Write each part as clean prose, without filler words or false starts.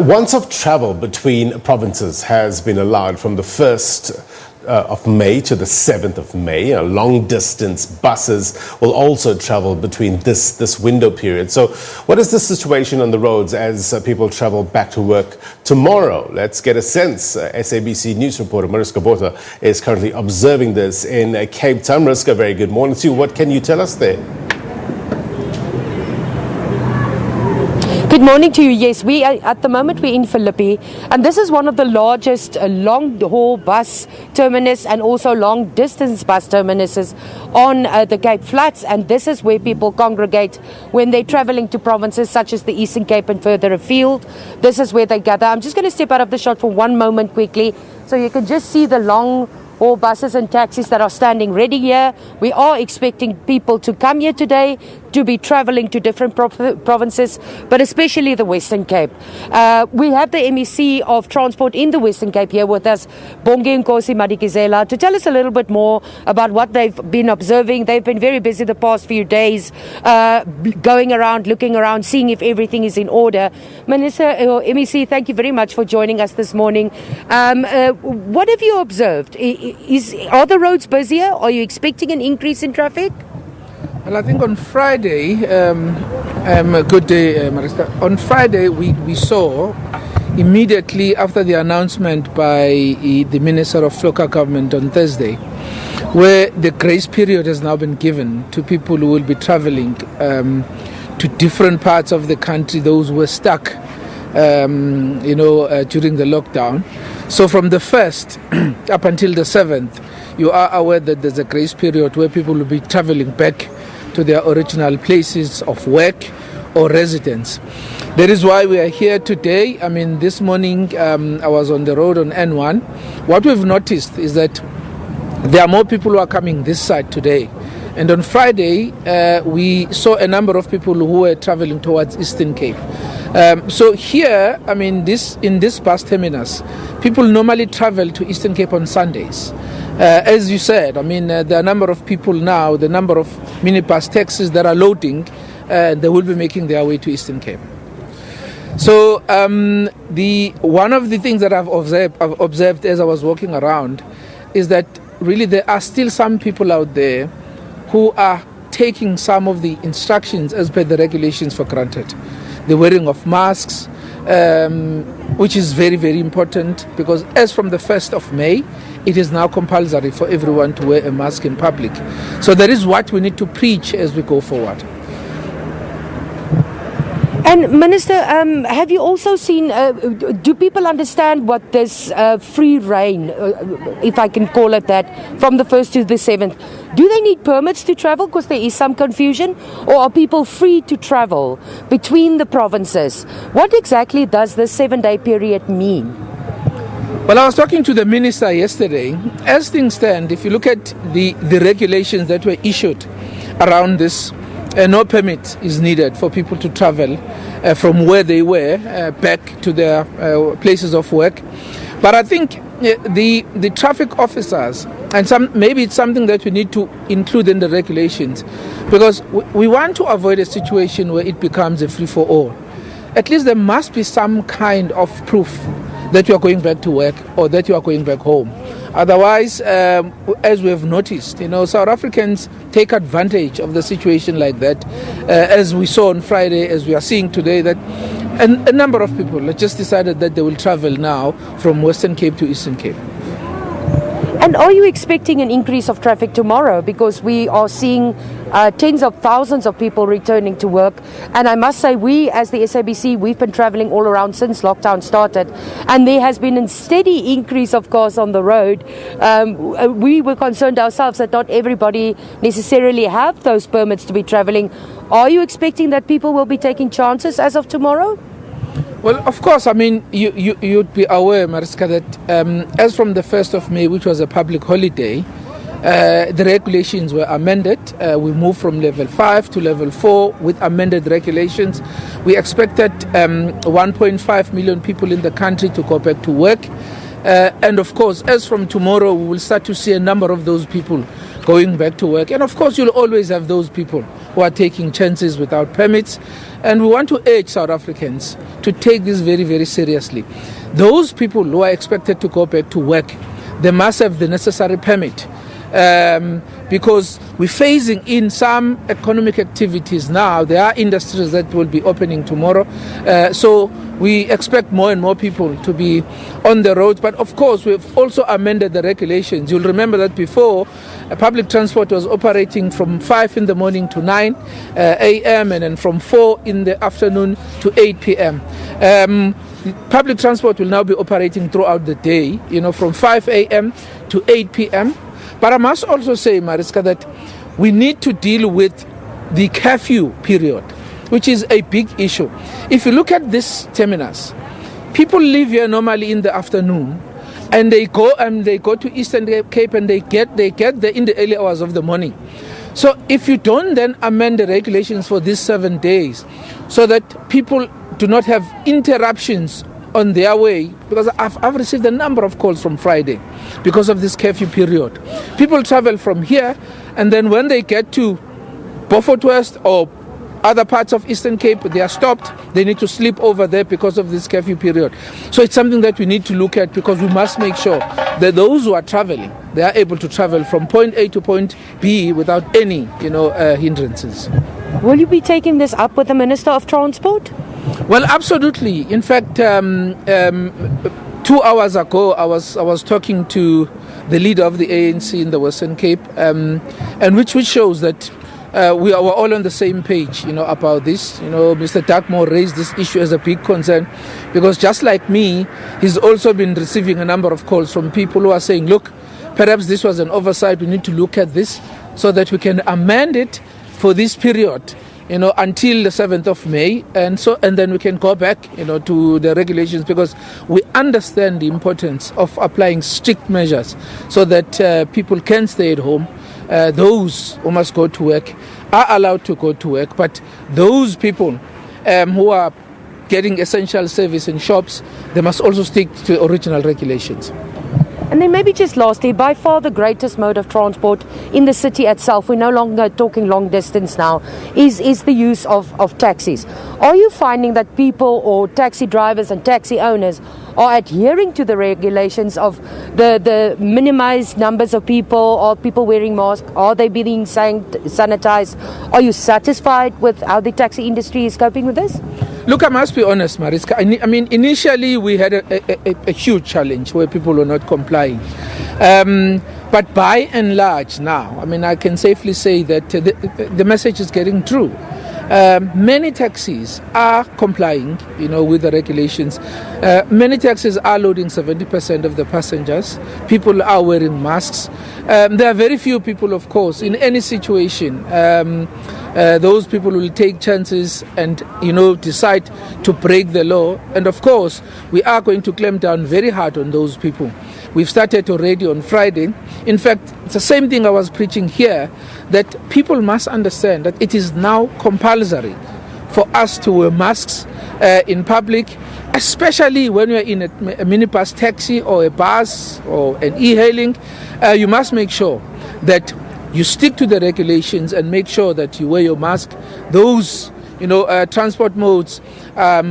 Once-off travel between provinces has been allowed from the 1st of May to the 7th of May. Long-distance buses will also travel between this window period. So what is the situation on the roads as people travel back to work tomorrow? Let's get a sense. SABC News reporter Mariska Botha is currently observing this in Cape Town. Mariska, very good morning to you. What can you tell us there? Good morning to you. Yes, at the moment we're in Philippi, and this is one of the largest long-haul bus terminus and also long-distance bus terminuses on the Cape Flats, and this is where people congregate when they're traveling to provinces such as the Eastern Cape and further afield. This is where they gather. I'm just going to step out of the shot for one moment quickly so you can just see the long-haul buses and taxis that are standing ready here. We are expecting people to come here today to be traveling to different provinces, but especially the Western Cape. We have the MEC of Transport in the Western Cape here with us, Bongi Nkosi Madikizela, to tell us a little bit more about what they've been observing. They've been very busy the past few days, going around, looking around, seeing if everything is in order. Minister, MEC, thank you very much for joining us this morning. What have you observed? Are the roads busier? Are you expecting an increase in traffic? Well, I think on Friday, good day, Mariska. On Friday, we saw immediately after the announcement by the Minister of Local Government on Thursday, where the grace period has now been given to people who will be traveling to different parts of the country, those who were stuck, during the lockdown. So from the 1st up until the 7th, you are aware that there's a grace period where people will be traveling back to their original places of work or residence. That is why we are here today. I mean, this morning I was on the road on N1. What we've noticed is that there are more people who are coming this side today. And on Friday, we saw a number of people who were traveling towards Eastern Cape. So here, I mean, in this bus terminus, people normally travel to Eastern Cape on Sundays. As you said, I mean, there are a number of people now, the number of minibus taxis that are loading, they will be making their way to Eastern Cape. So one of the things that I've observed as I was walking around is that really there are still some people out there who are taking some of the instructions as per the regulations for granted. The wearing of masks, which is very, very important, because as from the 1st of May, it is now compulsory for everyone to wear a mask in public. So that is what we need to preach as we go forward. And Minister, have you also seen, do people understand what this free reign, if I can call it that, from the 1st to the 7th, do they need permits to travel because there is some confusion, or are people free to travel between the provinces? What exactly does this 7-day period mean? Well, I was talking to the minister yesterday. As things stand, if you look at the regulations that were issued around this, no permit is needed for people to travel from where they were back to their places of work. But I think the traffic officers, and maybe it's something that we need to include in the regulations, because we want to avoid a situation where it becomes a free-for-all. At least there must be some kind of proof that you are going back to work or that you are going back home. Otherwise, as we have noticed, South Africans take advantage of the situation like that, as we saw on Friday, as we are seeing today, that a number of people have just decided that they will travel now from Western Cape to Eastern Cape. And are you expecting an increase of traffic tomorrow? Because we are seeing tens of thousands of people returning to work. And I must say, we as the SABC, we've been traveling all around since lockdown started. And there has been a steady increase of cars on the road. We were concerned ourselves that not everybody necessarily have those permits to be traveling. Are you expecting that people will be taking chances as of tomorrow? Well, of course, I mean, you'd be aware, Mariska, that as from the 1st of May, which was a public holiday, the regulations were amended. We moved from level 5 to level 4 with amended regulations. We expected 1.5 million people in the country to go back to work. And of course, as from tomorrow, we will start to see a number of those people going back to work. And of course, you'll always have those people who are taking chances without permits. And we want to urge South Africans to take this very, very seriously. Those people who are expected to go back to work, they must have the necessary permit. Because we're phasing in some economic activities now. There are industries that will be opening tomorrow. So we expect more and more people to be on the road. But of course, we've also amended the regulations. You'll remember that before, public transport was operating from 5 in the morning to 9 a.m. and then from 4 in the afternoon to 8 p.m. Public transport will now be operating throughout the day, from 5 a.m. to 8 p.m. But I must also say, Mariska, that we need to deal with the curfew period, which is a big issue. If you look at this terminus, people live here normally in the afternoon, and they go to Eastern Cape and they get there in the early hours of the morning. So if you don't then amend the regulations for these 7 days, so that people do not have interruptions on their way, because I've received a number of calls from Friday because of this curfew period. People travel from here, and then when they get to Beaufort West or other parts of Eastern Cape, they are stopped. They need to sleep over there because of this curfew period. So it's something that we need to look at, because we must make sure that those who are traveling, they are able to travel from point A to point B without any, hindrances. Will you be taking this up with the Minister of Transport? Well, absolutely. In fact, 2 hours ago, I was talking to the leader of the ANC in the Western Cape, and which shows that we are all on the same page, about this. Mr. Darkmore raised this issue as a big concern, because just like me, he's also been receiving a number of calls from people who are saying, look, perhaps this was an oversight. We need to look at this so that we can amend it for this period, until the 7th of May, and then we can go back, to the regulations, because we understand the importance of applying strict measures so that people can stay at home. Those who must go to work are allowed to go to work, but those people who are getting essential service in shops, they must also stick to the original regulations. And then maybe just lastly, by far the greatest mode of transport in the city itself, we're no longer talking long distance now, is the use of taxis. Are you finding that people or taxi drivers and taxi owners are adhering to the regulations of the minimized numbers of people, or people wearing masks? Are they being sanitized? Are you satisfied with how the taxi industry is coping with this? Look, I must be honest, Mariska. I mean, initially we had a huge challenge where people were not complying. But by and large now, I can safely say that the message is getting through. Many taxis are complying, with the regulations. Many taxis are loading 70% of the passengers. People are wearing masks. There are very few people, of course, in any situation. Those people will take chances and, decide to break the law. And of course, we are going to clamp down very hard on those people. We've started already on Friday. In fact, it's the same thing I was preaching here, that people must understand that it is now compulsory for us to wear masks in public, especially when you're in a minibus taxi or a bus or an e-hailing. You must make sure that you stick to the regulations and make sure that you wear your mask. Those transport modes are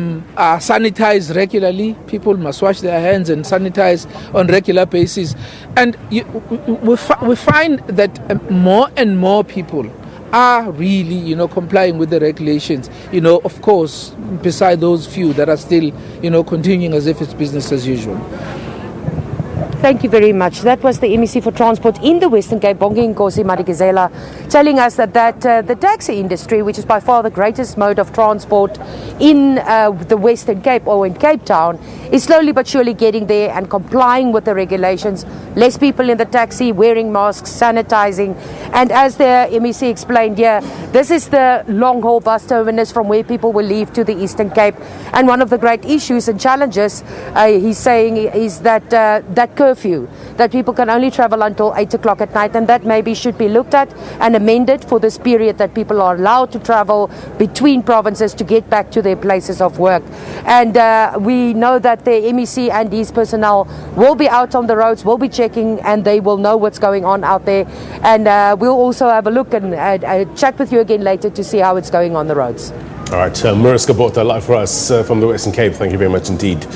sanitized regularly. People must wash their hands and sanitize on regular basis. And we find that more and more people are really, complying with the regulations. Of course, beside those few that are still, continuing as if it's business as usual. Thank you very much. That was the MEC for Transport in the Western Cape, Bongi Nkosi Madikizela, telling us that the taxi industry, which is by far the greatest mode of transport in the Western Cape or in Cape Town, is slowly but surely getting there and complying with the regulations. Less people in the taxi, wearing masks, sanitizing. And as the MEC explained here, this is the long-haul bus terminus from where people will leave to the Eastern Cape. And one of the great issues and challenges, he's saying, is that curfew, that people can only travel until 8 o'clock at night, and that maybe should be looked at and amended for this period, that people are allowed to travel between provinces to get back to their places of work. And we know that the MEC and his personnel will be out on the roads, will be checking, and they will know what's going on out there. And we'll also have a look and chat with you again later to see how it's going on the roads. All right, Mariska Botha, live for us from the Western Cape. Thank you very much indeed.